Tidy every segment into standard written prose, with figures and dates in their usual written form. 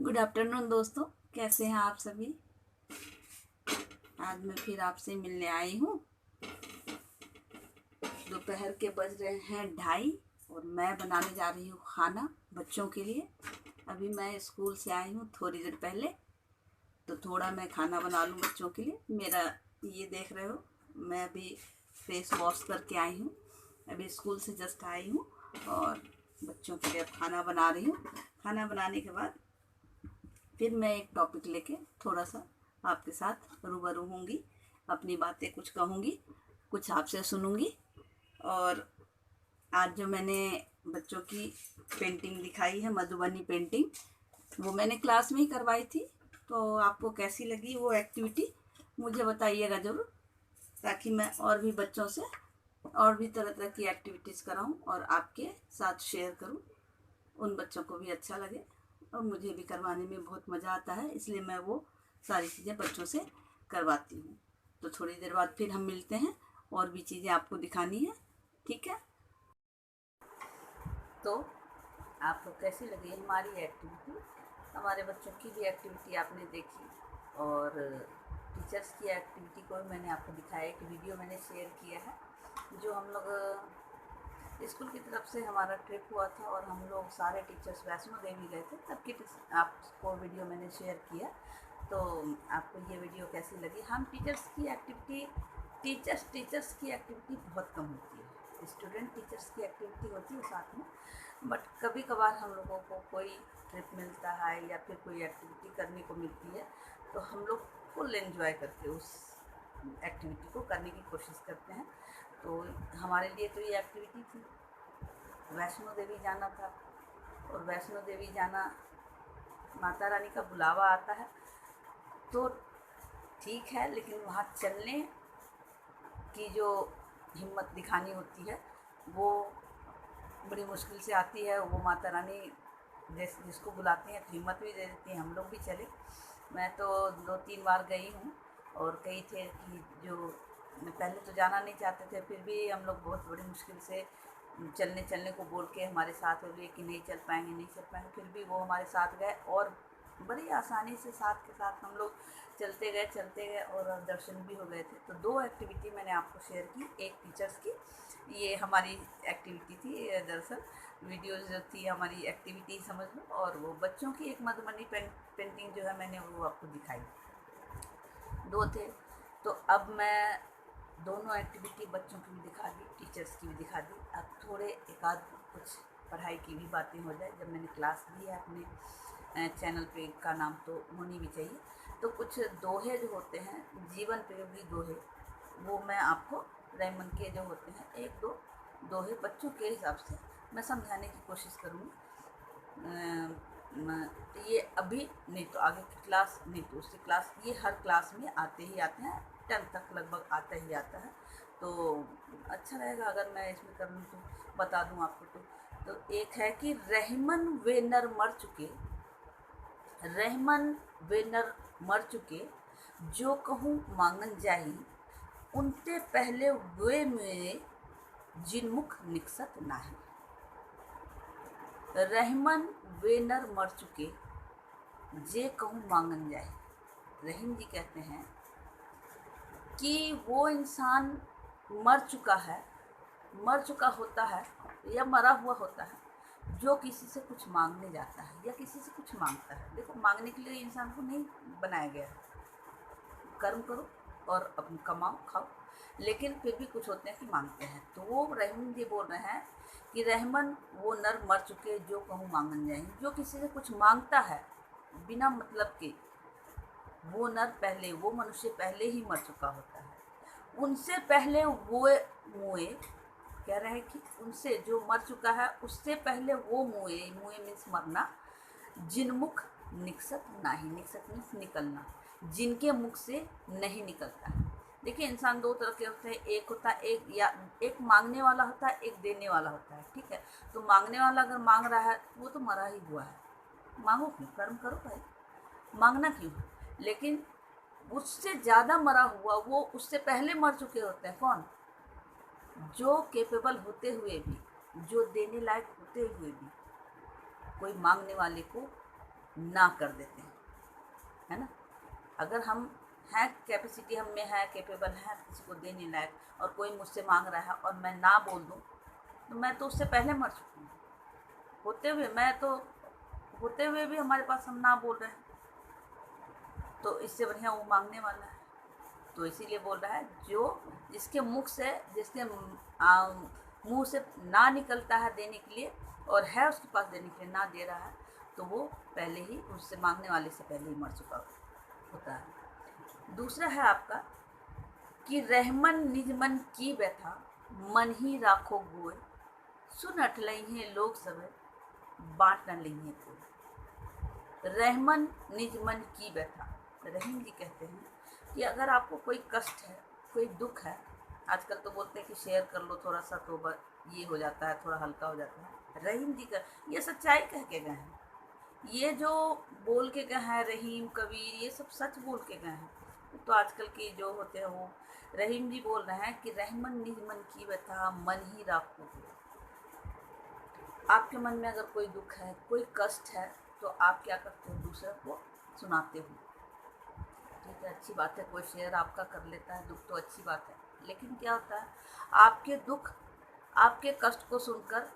Good afternoon दोस्तों, कैसे हैं आप सभी। आज मैं फिर आपसे मिलने आई हूँ। दोपहर के बज रहे हैं 2:30 और मैं बनाने जा रही हूँ खाना बच्चों के लिए। अभी मैं स्कूल से आई हूँ थोड़ी देर पहले, तो थोड़ा मैं खाना बना लूँ बच्चों के लिए। मेरा ये देख रहे हो, मैं अभी फेस वॉश करके आई हूँ। अभी स्कूल से जस्ट आई हूँ और बच्चों के लिए अब खाना बना रही हूँ। खाना बनाने के बाद फिर मैं एक टॉपिक लेके थोड़ा सा आपके साथ रूबरू होंगी, अपनी बातें कुछ कहूँगी, कुछ आपसे सुनूंगी। और आज जो मैंने बच्चों की पेंटिंग दिखाई है, मधुबनी पेंटिंग, वो मैंने क्लास में ही करवाई थी। तो आपको कैसी लगी वो एक्टिविटी मुझे बताइएगा ज़रूर, ताकि मैं और भी बच्चों से और भी तरह तरह की एक्टिविटीज़ कराऊं और आपके साथ शेयर करूं। उन बच्चों को भी अच्छा लगे और मुझे भी करवाने में बहुत मज़ा आता है, इसलिए मैं वो सारी चीज़ें बच्चों से करवाती हूँ। तो थोड़ी देर बाद फिर हम मिलते हैं, और भी चीज़ें आपको दिखानी है, ठीक है। तो आपको कैसी लगी हमारी एक्टिविटी। हमारे बच्चों की भी एक्टिविटी आपने देखी, और टीचर्स की एक्टिविटी को मैंने आपको दिखाया। एक वीडियो मैंने शेयर किया है, जो हम लोग स्कूल की तरफ से हमारा ट्रिप हुआ था और हम लोग सारे टीचर्स वैष्णो देवी गए थे, तब की आपको वीडियो मैंने शेयर किया। तो आपको ये वीडियो कैसी लगी। हम टीचर्स की एक्टिविटी बहुत कम होती है, स्टूडेंट टीचर्स की एक्टिविटी होती है साथ में, बट कभी कभार हम लोगों को कोई ट्रिप मिलता है या फिर कोई एक्टिविटी करने को मिलती है, तो हम लोग फुल एंजॉय करके उस एक्टिविटी को करने की कोशिश करते हैं। तो हमारे लिए तो ये एक्टिविटी थी, वैष्णो देवी जाना था। और वैष्णो देवी जाना, माता रानी का बुलावा आता है तो ठीक है, लेकिन वहाँ चलने की जो हिम्मत दिखानी होती है वो बड़ी मुश्किल से आती है। वो माता रानी जिसको बुलाती हैं तो हिम्मत भी दे देती हैं, हम लोग भी चले। मैं तो 2-3 बार गई हूँ, और कई थे कि जो पहले तो जाना नहीं चाहते थे, फिर भी हम लोग बहुत बड़ी मुश्किल से चलने चलने को बोल के हमारे साथ हो गए कि नहीं चल पाएंगे नहीं चल पाएंगे, फिर भी वो हमारे साथ गए और बड़ी आसानी से साथ के साथ हम लोग चलते गए और दर्शन भी हो गए थे। तो 2 एक्टिविटी मैंने आपको शेयर की, एक टीचर्स की, ये हमारी एक्टिविटी थी, दरअसल वीडियोज़ जो थी हमारी एक्टिविटी समझ लो, और वो बच्चों की एक मधुबनी पेंटिंग जो है मैंने वो आपको दिखाई। 2 थे। तो अब मैं दोनों एक्टिविटी बच्चों की भी दिखा दी, टीचर्स की भी दिखा दी। अब थोड़े एक आध कुछ पढ़ाई की भी बातें हो जाए। जब मैंने क्लास दी है अपने चैनल पे का नाम तो होनी भी चाहिए। तो कुछ दोहे जो होते हैं, जीवन उपयोगी दोहे, वो मैं आपको रैमन के जो होते हैं 1-2 दोहे बच्चों के हिसाब से मैं समझाने की कोशिश करूँगी। ये अभी नहीं तो आगे की क्लास, नहीं तो उसकी क्लास, ये हर क्लास में आते ही आते हैं, 10 तक लगभग आता ही आता है। तो अच्छा रहेगा अगर मैं इसमें कर लूँ तो बता दूँ आपको। तो एक है कि रहमन वे नर मर चुके, रहमन वे नर मर चुके, जो कहूँ मांगन जाही, उनते पहले वे में जिनमुख निकसत नाही। रहमन वे नर मर चुके, जे कहूँ मांगन जाए। रहीम जी कहते हैं कि वो इंसान मर चुका होता है या मरा हुआ होता है जो किसी से कुछ मांगने जाता है या किसी से कुछ मांगता है। देखो, मांगने के लिए इंसान को नहीं बनाया गया है, कर्म करो और अपने कमाओ खाओ, लेकिन फिर भी कुछ होते हैं कि मांगते हैं। तो वो रहमान जी बोल रहे हैं कि रहमन वो नर मर चुके, जो कहूँ मांगन जाए। जो किसी से कुछ मांगता है बिना मतलब के, वो नर पहले, वो मनुष्य पहले ही मर चुका होता है। उनसे पहले वो मुए, कह रहे हैं कि उनसे जो मर चुका है उससे पहले वो मुए मीन्स मरना, जिनमुख निकसत नाही, निकसत मीन्स निकलना, जिनके मुख से नहीं निकलता है। देखिए, इंसान 2 तरह के होते हैं, एक होता है एक मांगने वाला होता है, एक देने वाला होता है, ठीक है। तो मांगने वाला अगर मांग रहा है वो तो मरा ही हुआ है, मांगो क्यों, कर्म करो भाई, मांगना क्यों। लेकिन उससे ज़्यादा मरा हुआ, वो उससे पहले मर चुके होते हैं। कौन? जो केपेबल होते हुए भी, जो देने लायक होते हुए भी कोई मांगने वाले को ना कर देते हैं, है ना। अगर हम हैं, कैपेसिटी हम में है, केपेबल है किसी को देने लायक, और कोई मुझसे मांग रहा है और मैं ना बोल दूं, तो मैं तो उससे पहले मर चुकी हूँ होते हुए। मैं तो होते हुए भी हमारे पास हम ना बोल रहे हैं, तो इससे बढ़िया वो मांगने वाला है। तो इसीलिए बोल रहा है, जो जिसके मुख से, जिसके मुंह से ना निकलता है देने के लिए और है उसके पास देने के लिए, ना दे रहा है, तो वो पहले ही, उससे मांगने वाले से पहले ही मर चुका होता है। दूसरा है आपका कि रहमन निज मन की व्यथा, मन ही राखो गोय, सुन अटलइहें लोग सब, बाँट न लइहें कोय। रहमन निज मन की व्यथा, रहीम जी कहते हैं कि अगर आपको कोई कष्ट है, कोई दुख है, आजकल तो बोलते हैं कि शेयर कर लो थोड़ा सा तो ये हो जाता है, थोड़ा हल्का हो जाता है। रहीम जी का ये सच्चाई कह के गए हैं, ये जो बोल के गए हैं रहीम, कबीर, ये सब सच बोल के गए हैं। तो आजकल के जो होते हैं वो, रहीम जी बोल रहे हैं कि रहमन निज मन की व्यथा, मन ही राखो। आपके मन में अगर कोई दुख है, कोई कष्ट है, तो आप क्या करते हो, दूसरे को सुनाते हो। ठीक है, अच्छी बात है, कोई शेयर आपका कर लेता है दुख, तो अच्छी बात है। लेकिन क्या होता है, आपके दुख, आपके कष्ट को सुनकर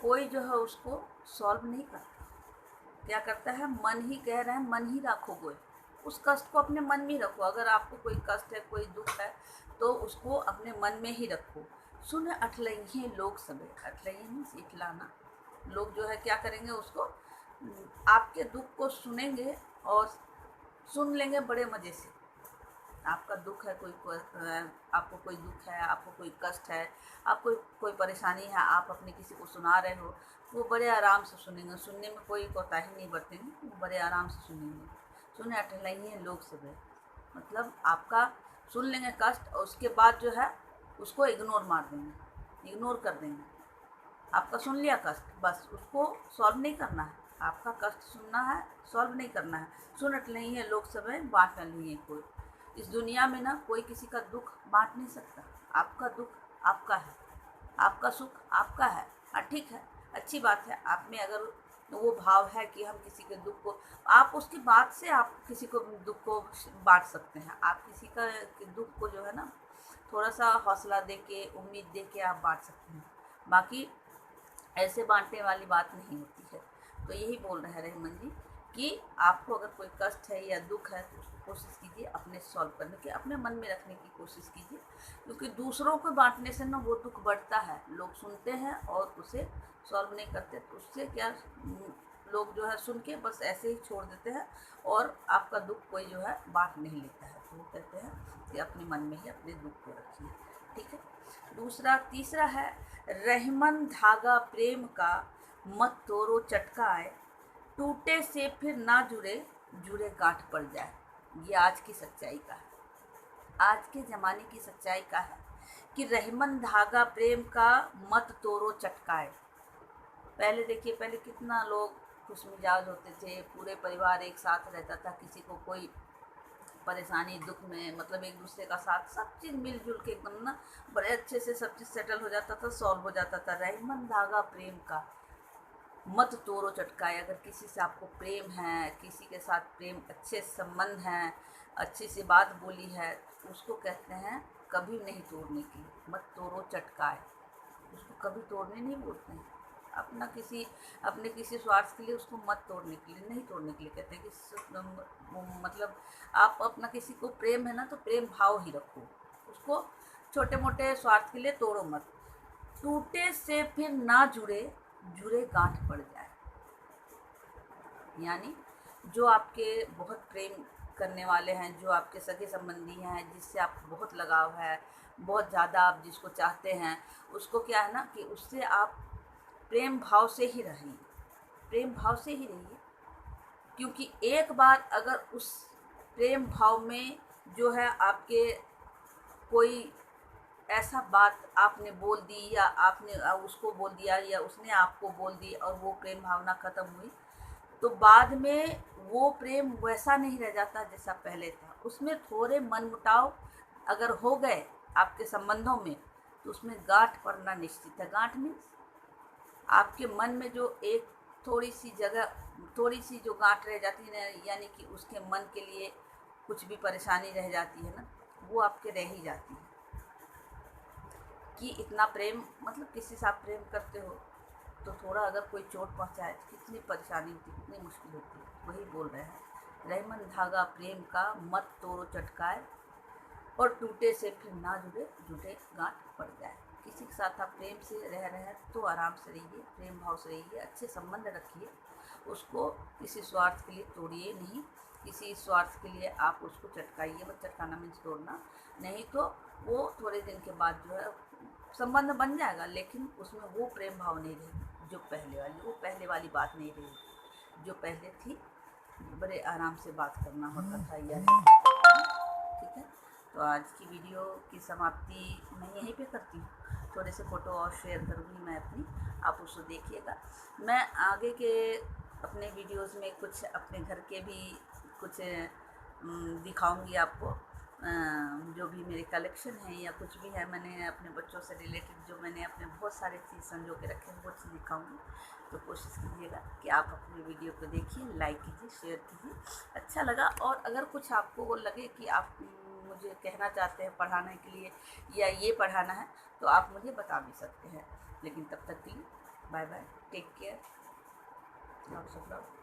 कोई जो है उसको सॉल्व नहीं करता। क्या करता है, मन ही, कह रहे हैं मन ही राखो गोय, उस कष्ट को अपने मन में ही रखो। अगर आपको कोई कष्ट है, कोई दुख है, तो उसको अपने मन में ही रखो। सुन अठलइहें लोग सबे, अठलइहें मीन्स इठलाना। लोग जो है क्या करेंगे, उसको, आपके दुख को सुनेंगे और सुन लेंगे बड़े मज़े से। आपका दुख है, आपको कोई दुख है, आपको कोई कष्ट है, आपको कोई परेशानी है, आप अपने किसी को सुना रहे हो, वो बड़े आराम से सुनेंगे, सुनने में कोई कोताही नहीं बरतेंगे, वो बड़े आराम से सुनेंगे। सुने अटलाइए लोग सब, मतलब आपका सुन लेंगे कष्ट और उसके बाद जो है उसको इग्नोर मार देंगे, इग्नोर कर देंगे। आपका सुन लिया कष्ट, बस उसको सॉल्व नहीं करना है, आपका कष्ट सुनना है, सॉल्व नहीं करना है। सुन अटलाइए लोग सब, बाँट न लिए कोई। इस दुनिया में ना कोई किसी का दुख बांट नहीं सकता, आपका दुख आपका है, आपका सुख आपका है। ठीक है, अच्छी बात है। आप में अगर वो भाव है कि हम किसी के दुख को, आप उसकी बात से आप किसी को दुख को बांट सकते हैं। आप किसी का दुख को जो है ना थोड़ा सा हौसला दे के, उम्मीद दे के आप बांट सकते हैं। बाकी ऐसे बांटने वाली बात नहीं होती है। तो यही बोल रहे हैं रहीमन जी कि आपको अगर कोई कष्ट है या दुख है तो उसको कोशिश कीजिए अपने सॉल्व करने की, अपने मन में रखने की कोशिश कीजिए, क्योंकि दूसरों को बांटने से ना वो दुख बढ़ता है। लोग सुनते हैं और उसे सॉल्व नहीं करते, तो उससे क्या लोग जो है सुन के बस ऐसे ही छोड़ देते हैं और आपका दुख कोई जो है बांट नहीं लेता है। तो वो कहते हैं कि अपने मन में ही अपने दुख को रखिए। ठीक है। तीसरा है, रहीमन धागा प्रेम का मत तोड़ो चटकाए, टूटे से फिर ना जुड़े, जुड़े गांठ पड़ जाए। ये आज की सच्चाई का है, आज के ज़माने की सच्चाई का है कि रहीमन धागा प्रेम का मत तोड़ो चटकाए। पहले देखिए, पहले कितना लोग खुश मिजाज होते थे, पूरे परिवार एक साथ रहता था, किसी को कोई परेशानी दुख में मतलब एक दूसरे का साथ, सब चीज़ मिलजुल के एकदम ना बड़े अच्छे से सब चीज़ सेटल हो जाता था, सॉल्व हो जाता था। रहीमन धागा प्रेम का मत तोड़ो चटकाए। अगर किसी से आपको प्रेम है, किसी के साथ प्रेम अच्छे संबंध हैं, अच्छी सी बात बोली है, उसको कहते हैं कभी नहीं तोड़ने की, मत तोड़ो चटकाए। उसको कभी तोड़ने नहीं बोलते हैं। अपने किसी स्वार्थ के लिए उसको मत तोड़ने के लिए, नहीं तोड़ने के लिए कहते हैं कि मतलब आप अपना किसी को प्रेम है ना तो प्रेम भाव ही रखो, उसको छोटे मोटे स्वार्थ के लिए तोड़ो मत। टूटे से फिर ना जुड़े, जुड़े गांठ पड़ जाए। यानी जो आपके बहुत प्रेम करने वाले हैं, जो आपके सगे संबंधी हैं, जिससे आपको बहुत लगाव है, बहुत ज़्यादा आप जिसको चाहते हैं, उसको क्या है ना कि उससे आप प्रेम भाव से ही रहिए, प्रेम भाव से ही रहिए। क्योंकि एक बार अगर उस प्रेम भाव में जो है आपके कोई ऐसा बात आपने बोल दी या आपने उसको बोल दिया या उसने आपको बोल दी और वो प्रेम भावना ख़त्म हुई, तो बाद में वो प्रेम वैसा नहीं रह जाता जैसा पहले था। उसमें थोड़े मनमुटाव अगर हो गए आपके संबंधों में तो उसमें गांठ पड़ना निश्चित है। गांठ मीन्स आपके मन में जो एक थोड़ी सी जो गांठ रह जाती है ना, यानी कि उसके मन के लिए कुछ भी परेशानी रह जाती है ना, वो आपके रह ही जाती है। कि इतना प्रेम मतलब किसी से आप प्रेम करते हो तो थोड़ा अगर कोई चोट पहुंचाए तो कितनी परेशानी होती है, कितनी मुश्किल होती है। वही बोल रहे हैं, रहीमन धागा प्रेम का मत तोड़ो चटकाए, और टूटे से फिर ना जुड़े, जुटे गांठ पड़ जाए। किसी के साथ आप प्रेम से रह रहे हैं तो आराम से रहिए, प्रेम भाव से रहिए, अच्छे संबंध रखिए। उसको किसी स्वार्थ के लिए तोड़िए नहीं, किसी स्वार्थ के लिए आप उसको चटकाइए मत। चटकाना मीन्स तोड़ना नहीं, तो वो थोड़े दिन के बाद जो है संबंध बन जाएगा, लेकिन उसमें वो प्रेम भाव नहीं रहेगी जो पहले वाली, वो पहले वाली बात नहीं रहेगी जो पहले थी। बड़े आराम से बात करना होता था या ठीक है। तो आज की वीडियो की समाप्ति मैं यहीं पे करती हूँ। थोड़े से फ़ोटो और शेयर करूँगी मैं अपनी, आप उसको देखिएगा। मैं आगे के अपने वीडियोस में कुछ अपने घर के भी कुछ दिखाऊंगी आपको, जो भी मेरे कलेक्शन है या कुछ भी है मैंने अपने बच्चों से रिलेटेड, जो मैंने अपने बहुत सारे चीज़ संजो के रखे हैं वो चीज़ दिखाऊंगी। तो कोशिश कीजिएगा कि आप अपने वीडियो को देखिए, लाइक कीजिए, शेयर कीजिए। अच्छा लगा, और अगर कुछ आपको वो लगे कि आप मुझे कहना चाहते हैं पढ़ाने के लिए या ये पढ़ाना है तो आप मुझे बता भी सकते हैं। लेकिन तब तक के लिए बाय बाय, टेक केयर, आप सब लोग।